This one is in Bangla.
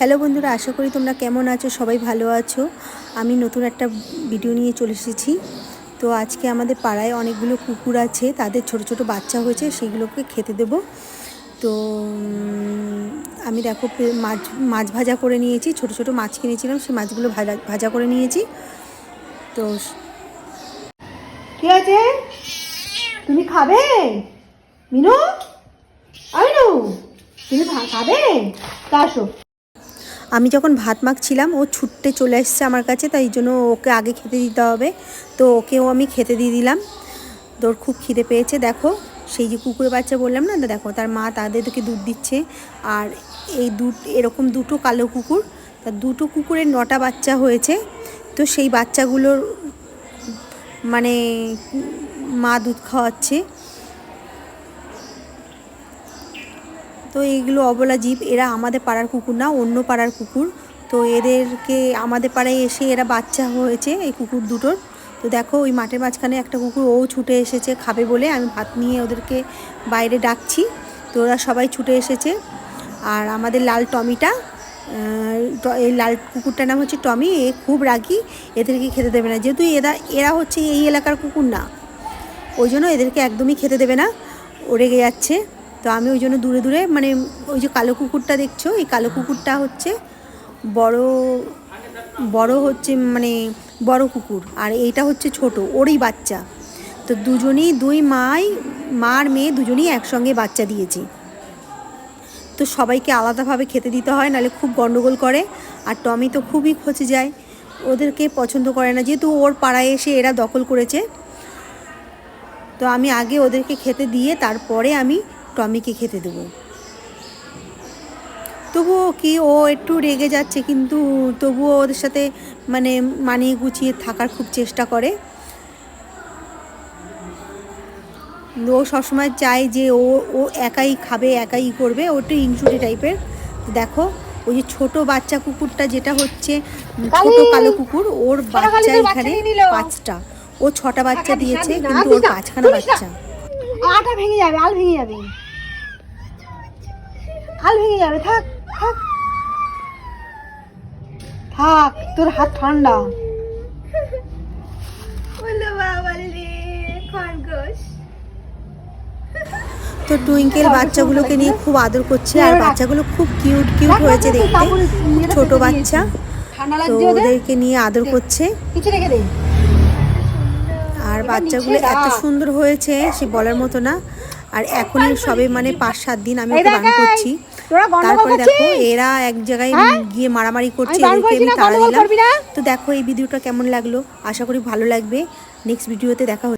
হ্যালো বন্ধুরা, আশা করি তোমরা কেমন আছো, সবাই ভালো আছো। আমি নতুন একটা ভিডিও নিয়ে চলে এসেছি। তো আজকে আমাদের পাড়ায় অনেকগুলো কুকুর আছে, তাদের ছোট ছোট বাচ্চা হয়েছে, সেগুলোকে খেতে দেব। তো আমি দেখো মাছ ভাজা করে নিয়েছি, ছোট ছোট মাছ কিনেছিলাম, সেই মাছগুলো ভাজা করে নিয়েছি। তো ঠিক আছে, তুমি খাবে মিনু? আমিনু, তুমি খাবে? আসো। আমি যখন ভাত মাখছিলাম ও ছুটতে চলে এসছে আমার কাছে, তাই জন্য ওকে আগে খেতে দিতে হবে। তো ওকেও আমি খেতে দিয়ে দিলাম। তোর খুব খিদে পেয়েছে। দেখো সেই যে কুকুরের বাচ্চা বললাম না, দেখো তার মা তাদেরকে দুধ দিচ্ছে। আর এই এরকম দুটো কালো কুকুর, তা দুটো কুকুরের 9টা বাচ্চা হয়েছে। তো সেই বাচ্চাগুলোর মানে মা দুধ খাওয়াচ্ছে। তো এইগুলো অবলা জীব, এরা আমাদের পাড়ার কুকুর না, অন্য পাড়ার কুকুর। তো এদেরকে আমাদের পাড়ায় এসে এরা বাচ্চা হয়েছে এই কুকুর দুটোর। তো দেখো ওই মাঠের মাঝখানে একটা কুকুর ও ছুটে এসেছে খাবে বলে, আমি ভাত নিয়ে ওদেরকে বাইরে ডাকছি। তো ওরা সবাই ছুটে এসেছে। আর আমাদের লাল টমিটা, এই লাল কুকুরটার নাম হচ্ছে টমি, এ খুব রাগি, এদেরকে খেতে দেবে না। যেহেতু এরা হচ্ছে এই এলাকার কুকুর না, ওই জন্য এদেরকে একদমই খেতে দেবে না, ও রেগে যাচ্ছে। তো আমি ওই জন্য দূরে দূরে, মানে ওই যে কালো কুকুরটা দেখছো, এই কালো কুকুরটা হচ্ছে বড় হচ্ছে মানে বড় কুকুর, আর এইটা হচ্ছে ছোট, ওরই বাচ্চা। তো দুই মা আর মেয়ে দুজনেই একসঙ্গে বাচ্চা দিয়েছি। তো সবাইকে আলাদাভাবে খেতে দিতে হয়, নাহলে খুব গন্ডগোল করে। আর টমি তো খুবই খচে যায়, ওদেরকে পছন্দ করে না, যেহেতু ওর পাড়ায় এসে এরা দখল করেছে। তো আমি আগে ওদেরকে খেতে দিয়ে তারপরে আমি টমিকে খেতে দেবো। তবুও কি ও একটু রেগে যাচ্ছে, কিন্তু তবুও ওদের সাথে মানে মানিয়ে গুছিয়ে থাকার খুব চেষ্টা করে। ও সবসময় চায় যে ও একাই খাবে, একাই করবে, ও একটু হিংসুটে টাইপের। দেখো ওই যে ছোট বাচ্চা কুকুরটা, যেটা হচ্ছে ছোট কালো কুকুর, ওর বাচ্চা এখানে 5টা, ও 6টা বাচ্চা দিয়েছে, কিন্তু ওর 5খানা বাচ্চা। আটা ভেঙে যাবে, আল ভেঙে যাবে, আল ভেঙে যাবে। থাক থাক থাক, তোর হাত ঠান্ডা। তো টুইঙ্কেল বাচ্চাগুলোকে নিয়ে খুব আদর করছে, আর বাচ্চাগুলো খুব কিউট কিউট হয়েছে দেখতে, ছোট বাচ্চা। তো ওদেরকে নিয়ে আদর করছে, আর বাচ্চাগুলো এত সুন্দর হয়েছে সে বলার মতো না। আর এখনই সবে মানে 5-7 দিন আমি ওকে বারণ করছি। তারপরে দেখো এরা এক জায়গায় গিয়ে মারামারি করছে, এদেরকে আমি তাড়া দিলাম। তো দেখো এই ভিডিওটা কেমন লাগলো, আশা করি ভালো লাগবে। নেক্সট ভিডিওতে দেখা হচ্ছে।